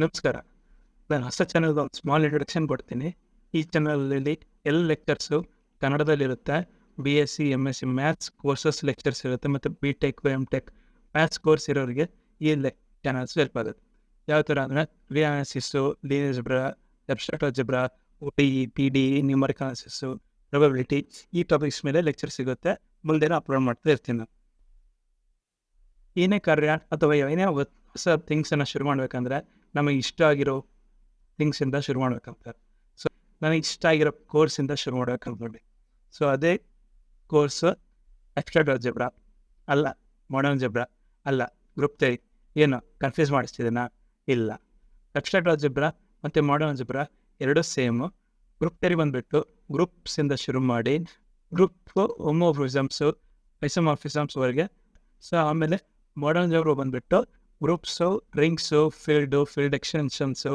ನಮಸ್ಕಾರ. ನಾನು ಹೊಸ ಚಾನಲ್‌ಗೆ ಒಂದು ಸ್ಮಾಲ್ ಇಂಟ್ರೊಡಕ್ಷನ್ ಕೊಡ್ತೀನಿ. ಈ ಚಾನಲಲ್ಲಿ ಎಲ್ಲ ಲೆಕ್ಚರ್ಸು ಕನ್ನಡದಲ್ಲಿರುತ್ತೆ. BSc, MSc maths courses lectures ಇರುತ್ತೆ ಮತ್ತು BTech, MTech ಮ್ಯಾಥ್ಸ್ ಕೋರ್ಸ್ ಇರೋರಿಗೆ ಈ ಚಾನಲ್ಸ್ ಹೆಲ್ಪ್ ಆಗುತ್ತೆ. ಯಾವ ಥರ ಅಂದರೆ ರಿಯಾಸಿಸ್ಸು, linear algebra, abstract algebra, ODE, PDE, numerical analysis, probability ಈ ಟಾಪಿಕ್ಸ್ ಮೇಲೆ ಲೆಕ್ಚರ್ ಸಿಗುತ್ತೆ. ಮುಂದೆನ ಅಪ್ಲೋಡ್ ಮಾಡ್ತಾ ಇರ್ತೀನಿ ನಾನು. ಏನೇ ಕಾರ್ಯ ಅಥವಾ ಏನೇ ಹೊಸ ಥಿಂಗ್ಸನ್ನು ಶುರು ಮಾಡಬೇಕಂದ್ರೆ ನಮಗೆ ಇಷ್ಟ ಆಗಿರೋ ಥಿಂಗ್ಸಿಂದ ಶುರು ಮಾಡ್ಬೇಕಂತ. ಸೊ ನನಗೆ ಇಷ್ಟ ಆಗಿರೋ ಕೋರ್ಸಿಂದ ಶುರು ಮಾಡ್ಬೇಕು ಅಂದ್ಕೊಂಡೆ. ಸೊ ಅದೇ ಕೋರ್ಸು ಅಬ್ಸ್ಟ್ರಾಕ್ಟ್ ಆಲ್ಜಿಬ್ರಾ ಅಲ್ಲ, ಮಾಡರ್ನ್ ಆಲ್ಜಿಬ್ರಾ ಅಲ್ಲ, ಗ್ರೂಪ್ ಥಿಯರಿ. ಏನು ಕನ್ಫ್ಯೂಸ್ ಮಾಡಿಸ್ತಿದ್ದೀನಾ? ಇಲ್ಲ. ಅಬ್ಸ್ಟ್ರಾಕ್ಟ್ ಆಲ್ಜಿಬ್ರಾ ಮತ್ತು ಮಾಡರ್ನ್ ಆಲ್ಜಿಬ್ರಾ ಎರಡೂ ಸೇಮು. ಗ್ರೂಪ್ ಥಿಯರಿ ಬಂದುಬಿಟ್ಟು ಗ್ರೂಪ್ಸಿಂದ ಶುರು ಮಾಡಿ ಗ್ರೂಪ್ ಹೋಮೋಫಿಸಮ್ಸು, ಐಸೋಮಾರ್ಫಿಸಮ್ಸ್ವರೆಗೆ. ಸೊ ಆಮೇಲೆ ಮಾಡರ್ನ್ ಆಲ್ಜಿಬ್ರಾ ಬಂದುಬಿಟ್ಟು ಗ್ರೂಪ್ಸು, ರಿಂಗ್ಸು, ಫೀಲ್ಡ್ ಎಕ್ಸ್ಟೆನ್ಷನ್ಸು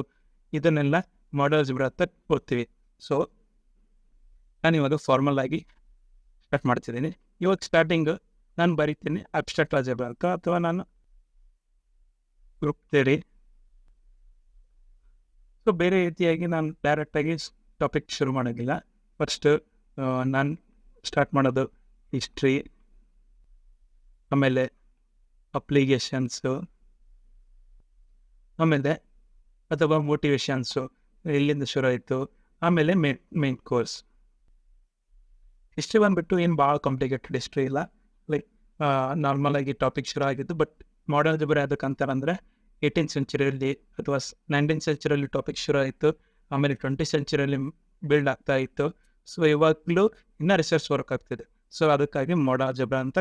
ಇದನ್ನೆಲ್ಲ ಮಾಡರ್ನ್ ಆಲ್ಜಿಬ್ರಾ ಅಂತ ಓದ್ತೀವಿ. ಸೊ ನಾನಿವಾಗ ಫಾರ್ಮಲ್ ಆಗಿ ಸ್ಟಾರ್ಟ್ ಮಾಡ್ತಿದ್ದೀನಿ. ಇವಾಗ ಸ್ಟಾರ್ಟಿಂಗು ನಾನು ಬರೀತೀನಿ ಅಬ್ಸ್ಟ್ರಾಕ್ಟ್ ಆಲ್ಜಿಬ್ರಾ ಅಂತ, ಅಥವಾ ನಾನು ಗ್ರೂಪ್ ಥಿಯರಿ. ಸೊ ಬೇರೆ ರೀತಿಯಾಗಿ ನಾನು ಡೈರೆಕ್ಟಾಗಿ ಟಾಪಿಕ್ ಶುರು ಮಾಡೋಂಗಿಲ್ಲ. ಫಸ್ಟು ನಾನು ಸ್ಟಾರ್ಟ್ ಮಾಡೋದು ಹಿಸ್ಟ್ರಿ, ಆಮೇಲೆ ಅಪ್ಲಿಕೇಶನ್ಸು, ಆಮೇಲೆ ಅಥವಾ ಮೋಟಿವೇಶನ್ಸು ಎಲ್ಲಿಂದ ಶುರು ಆಯಿತು, ಆಮೇಲೆ ಮೇನ್ ಕೋರ್ಸ್. ಹಿಸ್ಟ್ರಿ ಬಂದುಬಿಟ್ಟು ಏನು ಭಾಳ ಕಾಂಪ್ಲಿಕೇಟೆಡ್ ಹಿಸ್ಟ್ರಿ ಇಲ್ಲ, ಲೈಕ್ ನಾರ್ಮಲಾಗಿ ಟಾಪಿಕ್ ಶುರು ಆಗಿದ್ದು. ಬಟ್ ಮಾಡರ್ನ್ ಆಲ್ಜಿಬ್ರಾ ಯಾವ್ದಕ್ಕಂತಾರಂದರೆ 18th ಸೆಂಚುರಿಯಲ್ಲಿ ಅಥವಾ 19th ಸೆಂಚುರಿಯಲ್ಲಿ ಟಾಪಿಕ್ ಶುರು ಆಯಿತು, ಆಮೇಲೆ 20th ಸೆಂಚುರಿಯಲ್ಲಿ ಬಿಲ್ಡ್ ಆಗ್ತಾ ಇತ್ತು. ಸೊ ಇವಾಗಲೂ ಇನ್ನೂ ರಿಸರ್ಚ್ ವರ್ಕ್ ಆಗ್ತಿದೆ. ಸೊ ಅದಕ್ಕಾಗಿ ಮಾಡರ್ನ್ ಆಲ್ಜಿಬ್ರಾ ಅಂತ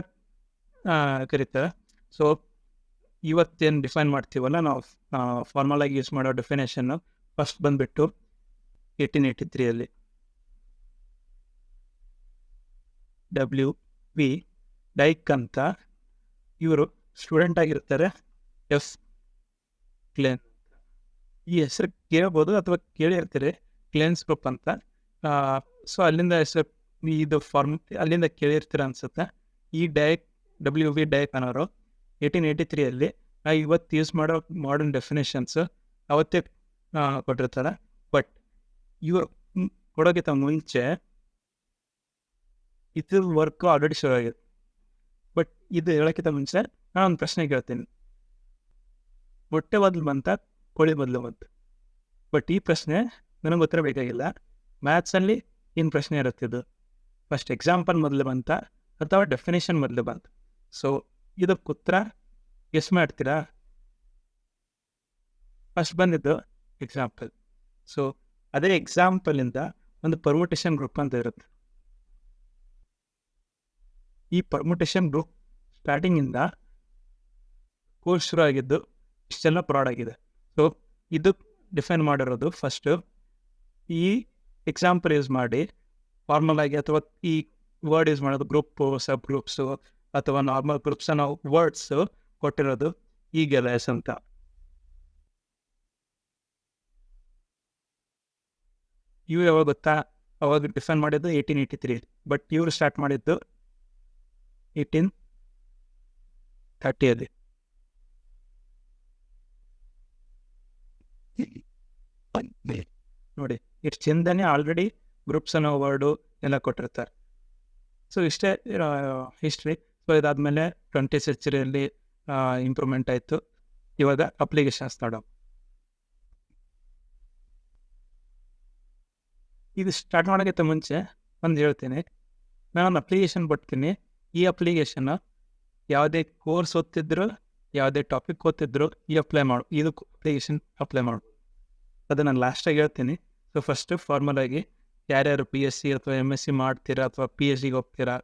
ಕರೀತಾರೆ. ಸೊ ಇವತ್ತೇನು ಡಿಫೈನ್ ಮಾಡ್ತೀವಲ್ಲ ನಾವು, ಫಾರ್ಮಲಾಗಿ ಯೂಸ್ ಮಾಡೋ ಡೆಫಿನೇಷನ್ನು ಫಸ್ಟ್ ಬಂದುಬಿಟ್ಟು 1883 W.V. ಡೈಕ್ ಅಂತ ಇವರು ಸ್ಟೂಡೆಂಟ್ ಆಗಿರ್ತಾರೆ. ಎಫ್ ಕ್ಲೇನ್, ಈ ಹೆಸರು ಕೇಳ್ಬೋದು ಅಥವಾ ಕೇಳಿರ್ತೀರಿ, ಕ್ಲೇನ್ಸ್ ಗ್ರೂಪ್ ಅಂತ. ಸೊ ಅಲ್ಲಿಂದ ಹೆಸರು ಇದು ಅಲ್ಲಿಂದ ಕೇಳಿರ್ತೀರ ಅನಿಸುತ್ತೆ. ಈ W.V. ಡೈಕ್ ಅನ್ನೋರು 1883 ಇವತ್ತು ಯೂಸ್ ಮಾಡೋ ಮಾಡರ್ನ್ ಡೆಫಿನೇಷನ್ಸು ಅವತ್ತೇ ಕೊಟ್ಟಿರ್ತಾರೆ. ಬಟ್ ಇವರು ಕೊಡೋಕ್ಕಿಂತ ಮುಂಚೆ ಇದ್ರ ವರ್ಕು ಆಲ್ರೆಡಿ ಶುರು ಆಗಿದೆ. ಬಟ್ ಇದು ಹೇಳೋಕ್ಕಿಂತ ಮುಂಚೆ ನಾನು ಒಂದು ಪ್ರಶ್ನೆ ಕೇಳ್ತೀನಿ. ಮೊಟ್ಟೆ ಮೊದಲು ಬಂತ, ಕೋಳಿ ಮೊದಲು ಬಂತು? ಬಟ್ ಈ ಪ್ರಶ್ನೆ ನನಗೆ ಉತ್ತರ ಬೇಕಾಗಿಲ್ಲ. ಮ್ಯಾಥ್ಸಲ್ಲಿ ಏನು ಪ್ರಶ್ನೆ ಇರುತ್ತಿದ್ದು, ಫಸ್ಟ್ ಎಕ್ಸಾಂಪಲ್ ಮೊದಲು ಬಂತ ಅಥವಾ ಡೆಫಿನೇಷನ್ ಮೊದಲು ಬಂತು? ಸೊ ಇದಕ್ಕೆ ಉತ್ತರ ಗೆಸ್ ಮಾಡ್ತೀರಾ? ಫಸ್ಟ್ ಬಂದಿದ್ದು ಎಕ್ಸಾಂಪಲ್. ಸೊ ಅದೇ ಎಕ್ಸಾಂಪಲಿಂದ ಒಂದು ಪರ್ಮುಟೇಷನ್ ಗ್ರೂಪ್ ಅಂತ ಇರುತ್ತೆ. ಈ ಪರ್ಮುಟೇಷನ್ ಗ್ರೂಪ್ ಸ್ಟಾರ್ಟಿಂಗಿಂದ ಕೋರ್ಸ್ ಶುರು ಆಗಿದ್ದು ಇಷ್ಟೆಲ್ಲ ಪ್ರಾಡ್ ಆಗಿದೆ. ಸೊ ಇದು ಡಿಫೈನ್ ಮಾಡಿರೋದು ಫಸ್ಟು ಈ ಎಕ್ಸಾಂಪಲ್ ಯೂಸ್ ಮಾಡಿ ಫಾರ್ಮಲ್ ಆಗಿ, ಅಥವಾ ಈ ವರ್ಡ್ ಯೂಸ್ ಮಾಡೋದು ಗ್ರೂಪು, ಸಬ್ ಗ್ರೂಪ್ಸು ಅಥವಾ ನಾರ್ಮಲ್ ಗ್ರೂಪ್ಸ್ ನಾವು ವರ್ಡ್ಸು ಕೊಟ್ಟಿರೋದು ಈಗೆಲ್ಲ ಅಂತ. ಇವು ಯಾವಾಗ ಗೊತ್ತಾ? ಅವಾಗ ಡಿಫೈನ್ ಮಾಡಿದ್ದು 1883, ಬಟ್ ಇವರು ಸ್ಟಾರ್ಟ್ ಮಾಡಿದ್ದು 1830. ನೋಡಿ ಇಷ್ಟು ಚೆಂದನೇ ಆಲ್ರೆಡಿ ಗ್ರೂಪ್ಸ್ ಅನ್ನೋ ವರ್ಡು ಎಲ್ಲ ಕೊಟ್ಟಿರ್ತಾರೆ. ಸೊ ಇಷ್ಟೇ ಹಿಸ್ಟ್ರಿ. ಸೊ ಇದಾದಮೇಲೆ 20th ಸೆಂಚುರಿಯಲ್ಲಿ ಇಂಪ್ರೂವ್ಮೆಂಟ್ ಆಯಿತು. ಇವಾಗ ಅಪ್ಲಿಕೇಶನ್ಸ್ ನೋಡೋ. ಇದು ಸ್ಟಾರ್ಟ್ ಮಾಡೋಕ್ಕಿಂತ ಮುಂಚೆ ಒಂದು ಹೇಳ್ತೀನಿ, ನಾನು ಅಪ್ಲಿಕೇಶನ್ ಕೊಡ್ತೀನಿ. ಈ ಅಪ್ಲಿಕೇಶನ್ನು ಯಾವುದೇ ಕೋರ್ಸ್ ಓದ್ತಿದ್ರು, ಯಾವುದೇ ಟಾಪಿಕ್ ಓದ್ತಿದ್ರು ಇದು ಅಪ್ಲಿಕೇಶನ್ ಅಪ್ಲೈ ಮಾಡು. ಅದು ನಾನು ಲಾಸ್ಟಾಗಿ ಹೇಳ್ತೀನಿ. ಸೊ ಫಸ್ಟು ಫಾರ್ಮಲಾಗಿ ಯಾರ್ಯಾರು PSc ಅಥವಾ MSc ಮಾಡ್ತೀರಾ ಅಥವಾ PhDಗೆ ಹೋಗ್ತೀರಾ,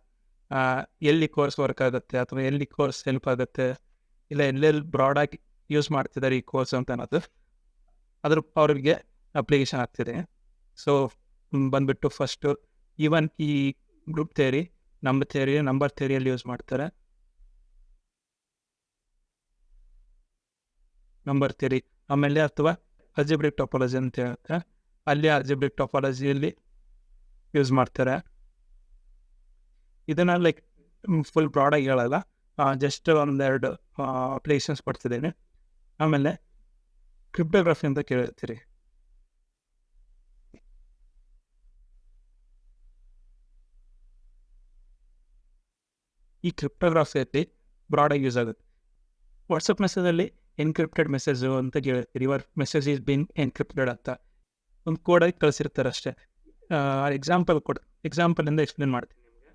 ಎಲ್ಲಿ ಕೋರ್ಸ್ ವರ್ಕ್ ಆಗುತ್ತೆ ಅಥವಾ ಎಲ್ಲಿ ಕೋರ್ಸ್ ಹೆಲ್ಪ್ ಆಗುತ್ತೆ, ಇಲ್ಲ ಎಲ್ಲೆಲ್ಲಿ ಬ್ರಾಡಾಗಿ ಯೂಸ್ ಮಾಡ್ತಿದ್ದಾರೆ ಈ ಕೋರ್ಸ್ ಅಂತ ಅನ್ನೋದು ಅವ್ರಿಗೆ ಅಪ್ಲಿಕೇಶನ್ ಆಗ್ತಿದೆ. ಸೊ ಬಂದುಬಿಟ್ಟು ಫಸ್ಟು ಈವನ್ ಈ ಗ್ರೂಪ್ ಥಿಯರಿ, ನಂಬರ್ ಥಿಯರಿಯಲ್ಲಿ ಯೂಸ್ ಮಾಡ್ತಾರೆ. ನಂಬರ್ ಥಿಯರಿ ಆಮೇಲೆ ಅಥವಾ ಅಲ್ಜಿಬ್ರಿಕ್ ಟಾಪಾಲಜಿ ಅಂತ ಹೇಳುತ್ತೆ, ಅಲ್ಲಿ ಅಲ್ಜಿಬ್ರಿಕ್ ಟಾಪಾಲಜಿಯಲ್ಲಿ ಯೂಸ್ ಮಾಡ್ತಾರೆ. ಇದನ್ನು ಲೈಕ್ ಫುಲ್ ಬ್ರಾಡಾಗಿ ಹೇಳಲ್ಲ, ಜಸ್ಟ್ ಒಂದೆರಡು ಅಪ್ಲಿಕೇಶನ್ಸ್ ಕೊಡ್ತಿದ್ದೀನಿ. ಆಮೇಲೆ ಕ್ರಿಪ್ಟೋಗ್ರಫಿ ಅಂತ ಕೇಳಿರ್ತೀರಿ. ಈ ಕ್ರಿಪ್ಟೋಗ್ರಫಿಯಲ್ಲಿ ಬ್ರಾಡಾಗಿ ಯೂಸ್ ಆಗುತ್ತೆ. ವಾಟ್ಸಪ್ ಮೆಸೇಜಲ್ಲಿ ಎನ್ಕ್ರಿಪ್ಟೆಡ್ ಮೆಸೇಜು ಅಂತ ಕೇಳಿರ್ತೀರಿ. Your message is been encrypted ಅಂತ ಒಂದು ಕೋಡಾಗಿ ಕಳಿಸಿರ್ತಾರೆ ಅಷ್ಟೇ. ಎಕ್ಸಾಂಪಲಿಂದ ಎಕ್ಸ್ಪ್ಲೇನ್ ಮಾಡ್ತೀನಿ ನಿಮಗೆ.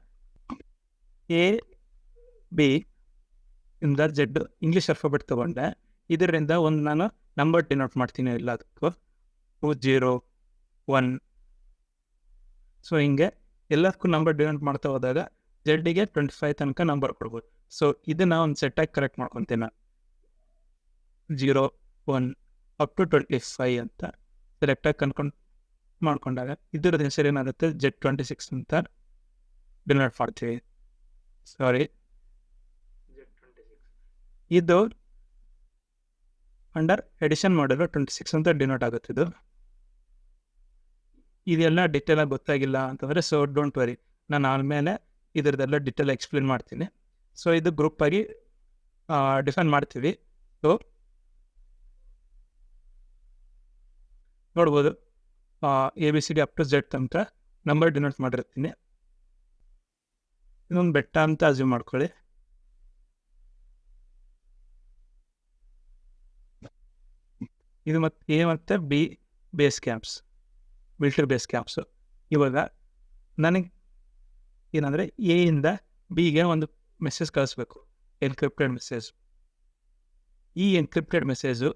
ಎ ಬಿ ಇಂದ ಜೆಡ್ ಇಂಗ್ಲೀಷ್ ಅಲ್ಫಾಬೆಟ್ ತೊಗೊಂಡೆ. ಇದರಿಂದ ಒಂದು ನಾನು ನಂಬರ್ ಡಿನೋಟ್ ಮಾಡ್ತೀನಿ ಎಲ್ಲದಕ್ಕೂ 2 0 1. ಸೊ ಹಿಂಗೆ ಎಲ್ಲದಕ್ಕೂ ನಂಬರ್ ಡಿನೋಟ್ ಮಾಡ್ತಾ ಹೋದಾಗ ಜೆಡ್ಡಿಗೆ 25 ತನಕ ನಂಬರ್ ಕೊಡ್ಬೋದು. ಸೊ ಇದನ್ನು ಒಂದು ಸೆಟ್ಟಾಗಿ ಕರೆಕ್ಟ್ ಮಾಡ್ಕೊತೀನಿ ನಾನು. 0 1 ಅಪ್ ಟು 25 ಅಂತ ಸೆಲೆಕ್ಟಾಗಿ ಮಾಡ್ಕೊಂಡಾಗ ಇದರದ್ದು ಹೆಸರು ಏನಾಗುತ್ತೆ, Z26 ಅಂತ ಡಿನೋಟ್ ಮಾಡ್ತೀವಿ. ಸಾರಿ, ಇದು ಅಂಡರ್ ಎಡಿಷನ್ ಮಾಡಿರೋ 26 ಅಂತ ಡಿನೋಟ್ ಆಗುತ್ತೆ. ಇದೆಲ್ಲ ಡಿಟೇಲಾಗಿ ಗೊತ್ತಾಗಿಲ್ಲ ಅಂತಂದರೆ ಸೊ ಡೋಂಟ್ ವರಿ, ನಾನು ಆಮೇಲೆ ಇದರದೆಲ್ಲ ಡಿಟೇಲ್ ಎಕ್ಸ್ಪ್ಲೇನ್ ಮಾಡ್ತೀನಿ. ಸೊ ಇದು ಗ್ರೂಪಾಗಿ ಡಿಫೈನ್ ಮಾಡ್ತೀವಿ. ಸೊ ನೋಡ್ಬೋದು ABCD ಅಪ್ ಟು Z ತನಕ ನಂಬರ್ ಡಿನೋಟ್ ಮಾಡಿರ್ತೀನಿ. ಇದೊಂದು ಬೆಟ್ಟ ಅಂತ ಅಸ್ಯೂಮ್ ಮಾಡ್ಕೊಳ್ಳಿ. ಇದು ಮತ್ತು A ಮತ್ತು B base camps, military base camps. ಇವಾಗ ನನಗೆ ಏನಂದರೆ ಎಯಿಂದ ಬಿಗೆ ಒಂದು ಮೆಸೇಜ್ ಕಳಿಸ್ಬೇಕು, ಎನ್ಕ್ರಿಪ್ಟೆಡ್ ಮೆಸೇಜ್. ಈ ಎನ್ಕ್ರಿಪ್ಟೆಡ್ ಮೆಸೇಜು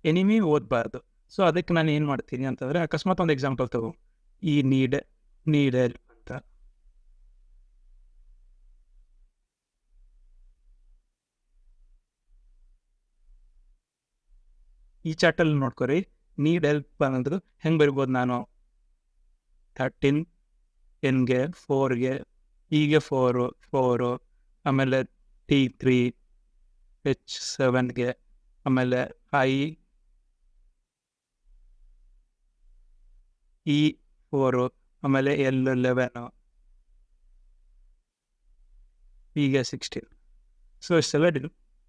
ಎನಿಮಿ ಓದಬಾರ್ದು. ಸೊ ಅದಕ್ಕೆ ನಾನು ಏನು ಮಾಡ್ತೀನಿ ಅಂತಂದರೆ, ಅಕಸ್ಮಾತ್ ಒಂದು ಎಕ್ಸಾಂಪಲ್ ತಗೋ, ಈ ನೀಡ್ ಅಂತ. ಈ ಚಾಟಲ್ಲಿ ನೋಡ್ಕೊರಿ, ನೀಡ್ ಹೆಲ್ಪ್ ಅನ್ನೋದು ಹೆಂಗೆ ಬರಿಬೋದು ನಾನು. 13 Nಗೆ 4ಗೆ Eಗೆ 4 ಆಮೇಲೆ T3 H7ಗೆ ಆಮೇಲೆ E4 ಆಮೇಲೆ L11 Eಗೆ 16. ಸೊ ಇಷ್ಟೆಲ್ಲ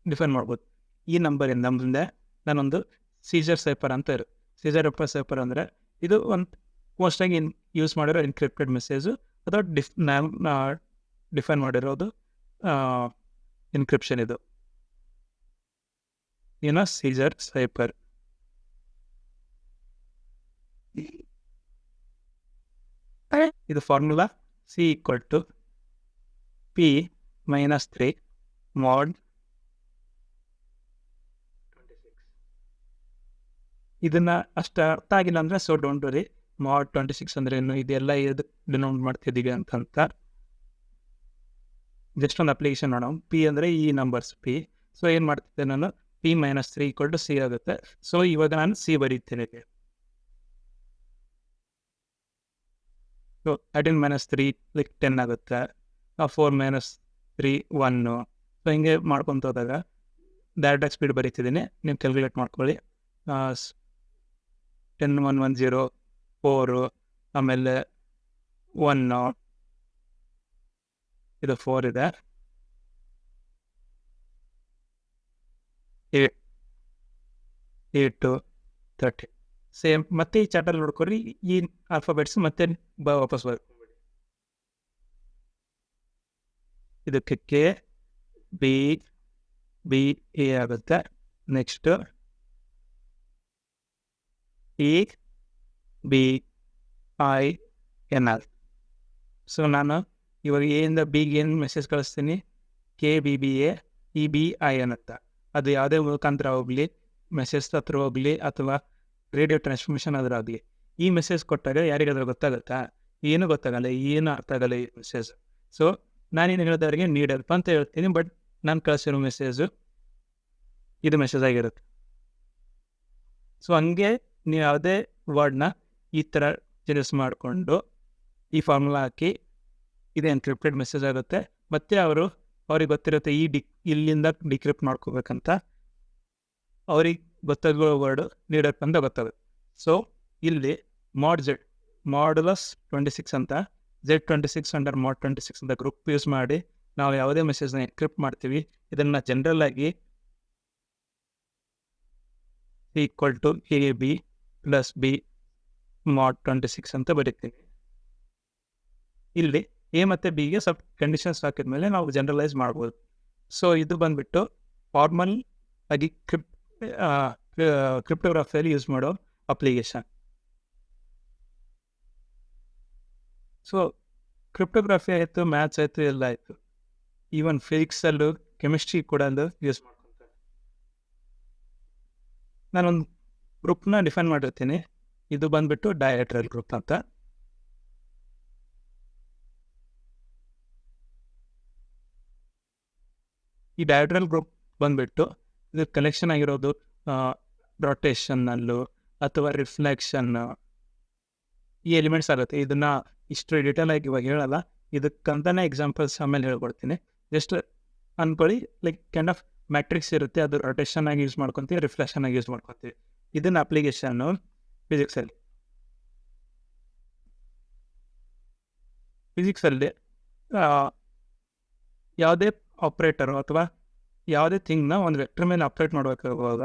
ಡಿಫೈನ್ ಮಾಡ್ಬೋದು. ಈ ನಂಬರಿಂದ ಮುಂದೆ ನಾನೊಂದು ಸೀಜರ್ ಸೈಪರ್ ಅಂತ ಇರುತ್ತೆ. ಸೀಜರ್ ಸೈಪರ್ ಅಂದರೆ ಇದು ಒಂದು ಮೋಸ್ಟಾಗಿ ಯೂಸ್ ಮಾಡಿರೋ ಎನ್ಕ್ರಿಪ್ಟೆಡ್ ಮೆಸೇಜು ಅಥವಾ ಡಿಫೈನ್ ಮಾಡಿರೋದು ಎನ್ಕ್ರಿಪ್ಷನ್. ಇದು ಏನೋ ಸೀಜರ್ ಸೈಪರ್. ಇದು ಫಾರ್ಮುಲಾ C = P - 3 mod 26. ಇದನ್ನು ಅಷ್ಟು ಅರ್ಥ ಆಗಿಲ್ಲ ಅಂದರೆ ಸೊ ಡೋಂಟ್ ವರಿ, mod 26 ಅಂದರೆ ಏನು, ಇದೆಲ್ಲ ಎದಕ್ಕೆ ಡಿನೋಟ್ ಮಾಡ್ತಿದ್ದೀವಿ ಅಂತ ಜಸ್ಟ್ ಒಂದು ಅಪ್ಲಿಕೇಶನ್ ನೋಡೋಣ. P ಅಂದರೆ ಈ ನಂಬರ್ಸ್ P. ಸೊ ಏನು ಮಾಡ್ತಿದ್ದೆ ನಾನು, P - 3 = C ಆಗುತ್ತೆ. ಸೊ ಇವಾಗ ನಾನು C ಬರೀತೀನಿ. ಸೊ 13 - 3 ಲೈಕ್ 10 ಆಗುತ್ತೆ. 4 - 3 1. ಸೊ ಹಿಂಗೆ ಮಾಡ್ಕೊತ ಹೋದಾಗ ಡೈರೆಕ್ಟಾಗಿ ಸ್ಪೀಡ್ ಬರೀತಿದ್ದೀನಿ, ನೀವು ಕ್ಯಾಲ್ಕುಲೇಟ್ ಮಾಡ್ಕೊಳ್ಳಿ. 10 1 1 0 4 ಆಮೇಲೆ 1 ಇದು 4 ಇದೆ 8 30. ಸೇಮ್ ಮತ್ತೆ ಈ ಚಾಟಲ್ಲಿ ನೋಡ್ಕೊರಿ, ಈ ಆಲ್ಫಾಬೆಟ್ಸ್ ಮತ್ತೆ ವಾಪಸ್ ಬರ್ಕೊಂಬಿಡಿ. ಇದಕ್ಕೆ K B A ಆಗುತ್ತೆ. Next E B I N R. So ನಾನು ಇವಾಗ ಎಯಿಂದ ಬಿಗೆ ಏನು ಮೆಸೇಜ್ ಕಳಿಸ್ತೀನಿ, KBBA EBIN ಅಂತ. ಅದು ಯಾವುದೇ ಮುಖಾಂತರ ಹೋಗಲಿ, ಮೆಸೇಜ್ ಹತ್ರ ಹೋಗಲಿ ಅಥವಾ ರೇಡಿಯೋ ಟ್ರಾನ್ಸ್ಮಿಷನ್ ಆದರೂ ಆಗಲಿ, ಈ ಮೆಸೇಜ್ ಕೊಟ್ಟಾಗ ಯಾರಿಗಾದ್ರೂ ಗೊತ್ತಾಗುತ್ತಾ? ಏನೂ ಗೊತ್ತಾಗಲ್ಲ, ಏನು ಅರ್ಥ ಆಗಲ್ಲ ಈ ಮೆಸೇಜ್. ಸೊ ನಾನೇನು ಹೇಳಿದವ್ರಿಗೆ ನೀಡ್ ಹೆಲ್ಪ್ ಅಂತ ಹೇಳ್ತೀನಿ, ಬಟ್ ನಾನು ಕಳಿಸಿರೋ ಮೆಸೇಜು ಇದು ಮೆಸೇಜ್ ಆಗಿರುತ್ತೆ. ಸೊ ಹಂಗೆ ನೀವು ಯಾವುದೇ ವರ್ಡ್ನ ಈ ಥರ ಚೇಂಜಸ್ ಮಾಡಿಕೊಂಡು ಈ ಫಾರ್ಮುಲಾ ಹಾಕಿ ಇದು ಎನ್ಕ್ರಿಪ್ಟೆಡ್ ಮೆಸೇಜ್ ಆಗುತ್ತೆ. ಮತ್ತು ಅವ್ರಿಗೆ ಗೊತ್ತಿರುತ್ತೆ ಇಲ್ಲಿಂದ ಡಿಕ್ರಿಪ್ಟ್ ಮಾಡ್ಕೋಬೇಕಂತ. ಅವ್ರಿಗೆ ಗೊತ್ತಾಗೋ ವರ್ಡು ನೀಡಪ್ ಅಂತ ಗೊತ್ತಾಗುತ್ತೆ. ಸೊ ಇಲ್ಲಿ ಮಾಡ್ಯುಲಸ್ 26 ಅಂತ Z26 ಅಂಡರ್ mod 26 ಅಂತ ಗ್ರೂಪ್ ಯೂಸ್ ಮಾಡಿ ನಾವು ಯಾವುದೇ ಮೆಸೇಜ್ನ ಎನ್ಕ್ರಿಪ್ಟ್ ಮಾಡ್ತೀವಿ. ಇದನ್ನು ಜನರಲ್ ಆಗಿ equal to a b plus b mod 26 ಅಂತ ಬರೀತೀನಿ. ಇಲ್ಲಿ ಎ ಮತ್ತು ಬಿಗೆ ಸ್ವಲ್ಪ ಕಂಡೀಷನ್ಸ್ ಹಾಕಿದ್ಮೇಲೆ ನಾವು ಜನರಲೈಸ್ ಮಾಡ್ಬೋದು. ಸೊ ಇದು ಬಂದುಬಿಟ್ಟು ಫಾರ್ಮಲ್ ಆಗಿ ಕ್ರಿಪ್ಟೋಗ್ರಫಿಯಲ್ಲಿ ಯೂಸ್ ಮಾಡೋ ಅಪ್ಲಿಕೇಶನ್. ಸೊ ಕ್ರಿಪ್ಟೋಗ್ರಫಿ ಆಯಿತು, ಮ್ಯಾಥ್ಸ್ ಆಯಿತು, ಎಲ್ಲ ಆಯಿತು. ಈವನ್ ಫಿಸಿಕ್ಸಲ್ಲೂ ಕೆಮಿಸ್ಟ್ರಿ ಕೂಡ ಯೂಸ್ ಮಾಡ್ಕೊತಾರೆ. ನಾನೊಂದು ಗ್ರೂಪ್ನ ಡಿಫೈನ್ ಮಾಡಿರ್ತೀನಿ. ಇದು ಬಂದುಬಿಟ್ಟು ಡಯಾಡ್ರಲ್ ಗ್ರೂಪ್ ಅಂತ. ಈ ಡಯಾಡ್ರಲ್ ಗ್ರೂಪ್ ಬಂದುಬಿಟ್ಟು ಇದು ಕಲೆಕ್ಷನ್ ಆಗಿರೋದು ರೊಟೇಷನ್ನಲ್ಲು ಅಥವಾ ರಿಫ್ಲೆಕ್ಷನ್ನು ಈ ಎಲಿಮೆಂಟ್ಸ್ ಆಗುತ್ತೆ. ಇದನ್ನು ಇಷ್ಟು ಡೀಟೇಲ್ ಆಗಿ ಇವಾಗ ಹೇಳಲ್ಲ, ಇದಕ್ಕಂತಾನೆ ಎಕ್ಸಾಂಪಲ್ಸ್ ಆಮೇಲೆ ಹೇಳ್ಕೊಡ್ತೀನಿ. ಜಸ್ಟ್ ಅಂದ್ಕೊಳ್ಳಿ, ಲೈಕ್ ಕೈಂಡ್ ಆಫ್ ಮ್ಯಾಟ್ರಿಕ್ಸ್ ಇರುತ್ತೆ, ಅದು ರೊಟೇಷನ್ ಆಗಿ ಯೂಸ್ ಮಾಡ್ಕೊತೀವಿ, ರಿಫ್ಲೆಕ್ಷನ್ ಆಗಿ ಯೂಸ್ ಮಾಡ್ಕೊತೀವಿ. ಇದನ್ನ ಅಪ್ಲಿಕೇಶನ್ನು ಫಿಸಿಕ್ಸಲ್ಲಿ ಯಾವುದೇ ಆಪ್ರೇಟರು ಅಥವಾ ಯಾವುದೇ ಥಿಂಗ್ನ ಒಂದು ವೆಕ್ಟರ್ ಮೇಲೆ ಆಪ್ರೇಟ್ ಮಾಡಬೇಕಾಗುವಾಗ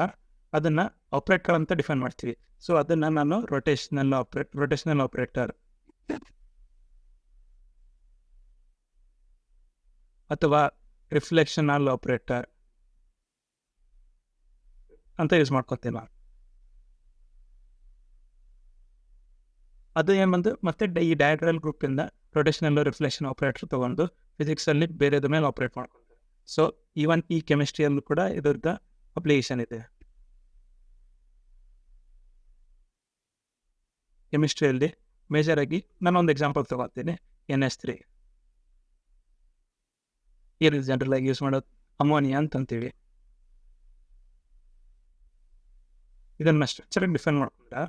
ಅದನ್ನು ಆಪ್ರೇಟರ್ ಅಂತ ಡಿಫೈನ್ ಮಾಡ್ತೀವಿ. ಸೊ ಅದನ್ನು ನಾನು ರೊಟೇಷನಲ್ ಆಪ್ರೇಟರ್ ಅಥವಾ ರಿಫ್ಲೆಕ್ಷನಲ್ ಆಪ್ರೇಟರ್ ಅಂತ ಯೂಸ್ ಮಾಡ್ಕೊತೀನಿ ನಾನು. ಅದು ಏನು ಬಂದು ಮತ್ತೆ ಈ ಡಯಾಡ್ರಲ್ ಗ್ರೂಪಿಂದ ರೊಟೇಷನಲ್ ರಿಫ್ಲೆಕ್ಷನ್ ಆಪ್ರೇಟರ್ ತೊಗೊಂಡು ಫಿಸಿಕ್ಸಲ್ಲಿ ಬೇರೆದ ಮೇಲೆ ಆಪ್ರೇಟ್ ಮಾಡ್ಕೊತಾರೆ. ಸೊ ಈವನ್ ಈ ಕೆಮಿಸ್ಟ್ರಿಯಲ್ಲೂ ಕೂಡ ಇದರದ್ದು ಅಪ್ಲಿಕೇಶನ್ ಇದೆ. ಕೆಮಿಸ್ಟ್ರಿಯಲ್ಲಿ ಮೇಜರಾಗಿ ನಾನೊಂದು ಎಕ್ಸಾಂಪಲ್ ತೊಗೊತೀನಿ, NH3. ಏನು ಜನರಲ್ ಆಗಿ ಯೂಸ್ ಮಾಡೋದು ಅಮೋನಿಯಾ ಅಂತಂತೀವಿ. ಇದನ್ನು ಸ್ಟ್ರಕ್ಚರಾಗಿ ಡಿಫೈನ್ ಮಾಡ್ಕೊಂಡ್ರೆ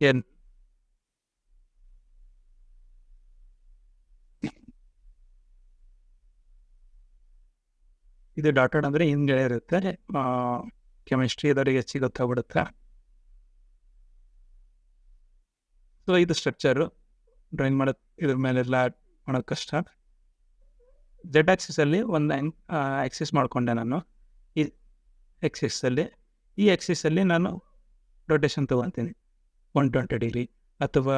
ಏನು ಇದು ಡಾಟೆಡ್ ಅಂದರೆ ಹಿಂಗೆ ಇರುತ್ತೆ. ಕೆಮಿಸ್ಟ್ರಿ ಇದರಿಗೆ ಹೆಚ್ಚಿಗೆ ಗೊತ್ತಾಗ್ಬಿಡುತ್ತೆ. ಸೊ ಇದು ಸ್ಟ್ರಕ್ಚರು ಡ್ರಾಯಿಂಗ್ ಮಾಡೋದು, ಇದ್ರ ಮೇಲೆಲ್ಲ ಮಾಡೋದು ಕಷ್ಟ. Z ಆಕ್ಸಿಸಲ್ಲಿ ಒಂದು ಆಕ್ಸಿಸ್ ಮಾಡಿಕೊಂಡೆ ನಾನು. ಈ ಆಕ್ಸಿಸಲ್ಲಿ ನಾನು ರೊಟೇಷನ್ ತೊಗೊತೀನಿ 120 ಡಿಗ್ರಿ, ಅಥವಾ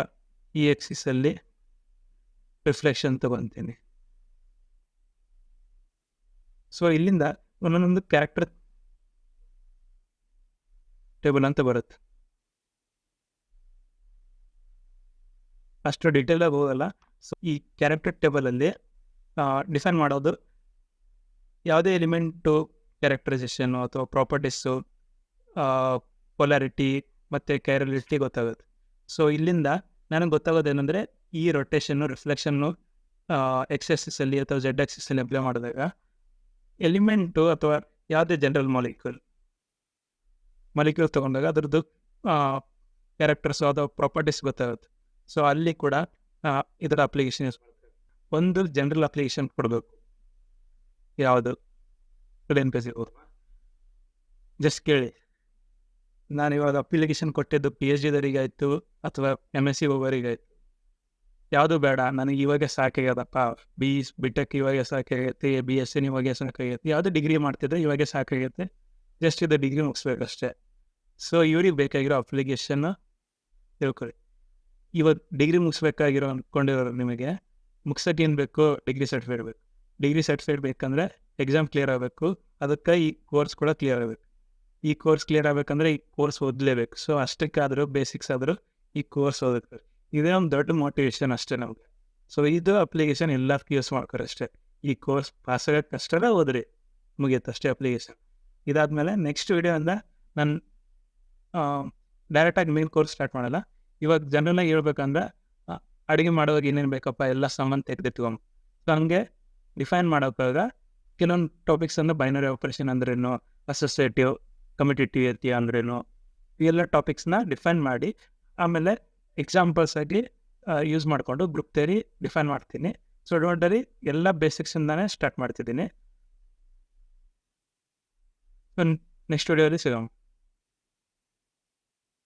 ಈ ಆಕ್ಸಿಸಲ್ಲಿ ರಿಫ್ಲೆಕ್ಷನ್ ತೊಗೊತೀನಿ. ಸೊ ಇಲ್ಲಿಂದ ಒಂದೊಂದು ಕ್ಯಾರೆಕ್ಟರ್ ಟೇಬಲ್ ಅಂತ ಬರುತ್ತೆ. ಅಷ್ಟು ಡೀಟೇಲಾಗಿ ಹೋಗಲ್ಲ. ಸೊ ಈ ಕ್ಯಾರೆಕ್ಟರ್ ಟೇಬಲಲ್ಲಿ ಡಿಫೈನ್ ಮಾಡೋದು ಯಾವುದೇ ಎಲಿಮೆಂಟು ಕ್ಯಾರೆಕ್ಟರೈಸೇಷನ್ನು ಅಥವಾ ಪ್ರಾಪರ್ಟೀಸು, ಪೊಲಾರಿಟಿ ಮತ್ತು ಕೈರಲಿಟಿ ಗೊತ್ತಾಗುತ್ತೆ. ಸೊ ಇಲ್ಲಿಂದ ನನಗೆ ಗೊತ್ತಾಗೋದೇನೆಂದರೆ ಈ ರೊಟೇಷನ್ನು ರಿಫ್ಲೆಕ್ಷನ್ನು ಎಕ್ಸ್-ಆಕ್ಸಿಸಲ್ಲಿ ಅಥವಾ Z-ಆಕ್ಸಿಸಲ್ಲಿ ಅಪ್ಲೈ ಮಾಡಿದಾಗ ಎಲಿಮೆಂಟು ಅಥವಾ ಯಾವುದೇ ಜನರಲ್ ಮಾಲಿಕ್ಯೂಲ್ ತೊಗೊಂಡಾಗ ಅದ್ರದ್ದು ಕ್ಯಾರೆಕ್ಟರ್ಸು ಅಥವಾ ಪ್ರಾಪರ್ಟೀಸ್ ಗೊತ್ತಾಗುತ್ತೆ. ಸೊ ಅಲ್ಲಿ ಕೂಡ ಇದರ ಅಪ್ಲಿಕೇಶನ್ ಯೂಸ್ ಮಾಡ್ತಾರೆ. ಒಂದು ಜನರಲ್ ಅಪ್ಲಿಕೇಶನ್ ಕೊಡಬೇಕು. ಯಾವುದು ಪ್ಲೇನ್ ಪೇಜಿಗೆ ಹೋಗುವ ಜಸ್ಟ್ ಕೇಳಿ. ನಾನು ಇವಾಗ ಅಪ್ಲಿಕೇಶನ್ ಕೊಟ್ಟಿದ್ದು PhD ದವರಿಗಾಯಿತು ಅಥವಾ MSc ಹೋಗೋರಿಗಾಯಿತು, ಯಾವುದು ಬೇಡ, ನನಗೆ ಇವಾಗ ಸಾಕಾಗ್ಯದಪ್ಪ, BTech ಇವಾಗ ಸಾಕಾಗೈತೆ, BSc ಇವಾಗ ಸಾಕಾಗೈತೆ, ಯಾವುದೇ ಡಿಗ್ರಿ ಮಾಡ್ತಿದ್ರೆ ಇವಾಗ ಸಾಕಾಗೈತೆ, ಜಸ್ಟ್ ಇದು ಡಿಗ್ರಿ ಮುಗಿಸ್ಬೇಕಷ್ಟೇ. ಸೊ ಇವ್ರಿಗೆ ಬೇಕಾಗಿರೋ ಅಪ್ಲಿಕೇಶನ್ನು ತಿಳ್ಕೊಳ್ಳಿ. ಇವಾಗ ಡಿಗ್ರಿ ಮುಗಿಸ್ಬೇಕಾಗಿರೋ ಅಂದ್ಕೊಂಡಿರೋರು ನಿಮಗೆ ಮುಗ್ಸೋಕೆ ಏನು ಬೇಕು? ಡಿಗ್ರಿ ಸರ್ಟಿಫಿಕೇಟ್ ಬೇಕು. ಡಿಗ್ರಿ ಸರ್ಟಿಫಿಕೇಟ್ ಬೇಕಂದರೆ ಎಕ್ಸಾಮ್ ಕ್ಲಿಯರ್ ಆಗಬೇಕು, ಅದಕ್ಕೆ ಈ ಕೋರ್ಸ್ ಕೂಡ ಕ್ಲಿಯರ್ ಆಗಬೇಕು. ಈ ಕೋರ್ಸ್ ಕ್ಲಿಯರ್ ಆಗಬೇಕಂದ್ರೆ ಈ ಕೋರ್ಸ್ ಓದಲೇಬೇಕು. ಸೊ ಅಷ್ಟಕ್ಕಾದರೂ ಬೇಸಿಕ್ಸ್ ಆದರೂ ಈ ಕೋರ್ಸ್ ಓದಬೇಕು. ಇದೇ ಒಂದು ದೊಡ್ಡ ಮೋಟಿವೇಶನ್ ಅಷ್ಟೇ ನಮಗೆ. ಸೊ ಇದು ಅಪ್ಲಿಕೇಶನ್ ಎಲ್ಲದಕ್ಕೂ ಯೂಸ್ ಮಾಡ್ತಾರೆ ಅಷ್ಟೇ. ಈ ಕೋರ್ಸ್ ಪಾಸ್ ಆಗೋಕ್ಕೆ ಕಷ್ಟದ ಓದ್ರಿ, ಮುಗಿಯುತ್ತೆ ಅಷ್ಟೇ ಅಪ್ಲಿಕೇಶನ್. ಇದಾದಮೇಲೆ ನೆಕ್ಸ್ಟ್ ವಿಡಿಯೋಯಿಂದ ನಾನು ಡೈರೆಕ್ಟಾಗಿ ಮೇನ್ ಕೋರ್ಸ್ ಸ್ಟಾರ್ಟ್ ಮಾಡಲ್ಲ. ಇವಾಗ ಜನರಲಾಗಿ ಹೇಳ್ಬೇಕಂದ್ರೆ ಅಡುಗೆ ಮಾಡೋವಾಗ ಏನೇನು ಬೇಕಪ್ಪ ಎಲ್ಲ ಸಾಮಾನು ತೆಗೆದಿಟ್ಕೊಂಡು, ಸೊ ಹಂಗೆ ಡಿಫೈನ್ ಮಾಡೋಕ್ಕಾಗ ಕೆಲವೊಂದು ಟಾಪಿಕ್ಸ್ ಅಂದರೆ ಬೈನರಿ ಆಪರೇಷನ್ ಅಂದ್ರೇನು, ಅಸೋಸಿಯೇಟಿವ್ ಕಮಿಟೇಟಿವ್ ಅಂದ್ರೇನು, ಇವೆಲ್ಲ ಟಾಪಿಕ್ಸ್ನ ಡಿಫೈನ್ ಮಾಡಿ ಆಮೇಲೆ ಎಕ್ಸಾಂಪಲ್ಸ್ ಆಗಿ ಯೂಸ್ ಮಾಡಿಕೊಂಡು ಗ್ರೂಪ್ ಥಿಯರಿ ಡಿಫೈನ್ ಮಾಡ್ತೀನಿ. ಸೊ ಡೋಂಟ್ ಎಲ್ಲ ಬೇಸಿಕ್ಸಿಂದಾನೇ ಸ್ಟಾರ್ಟ್ ಮಾಡ್ತಿದ್ದೀನಿ. ನೆಕ್ಸ್ಟ್ ವಿಡಿಯೋದಲ್ಲಿ ಸಿಗೋಣ.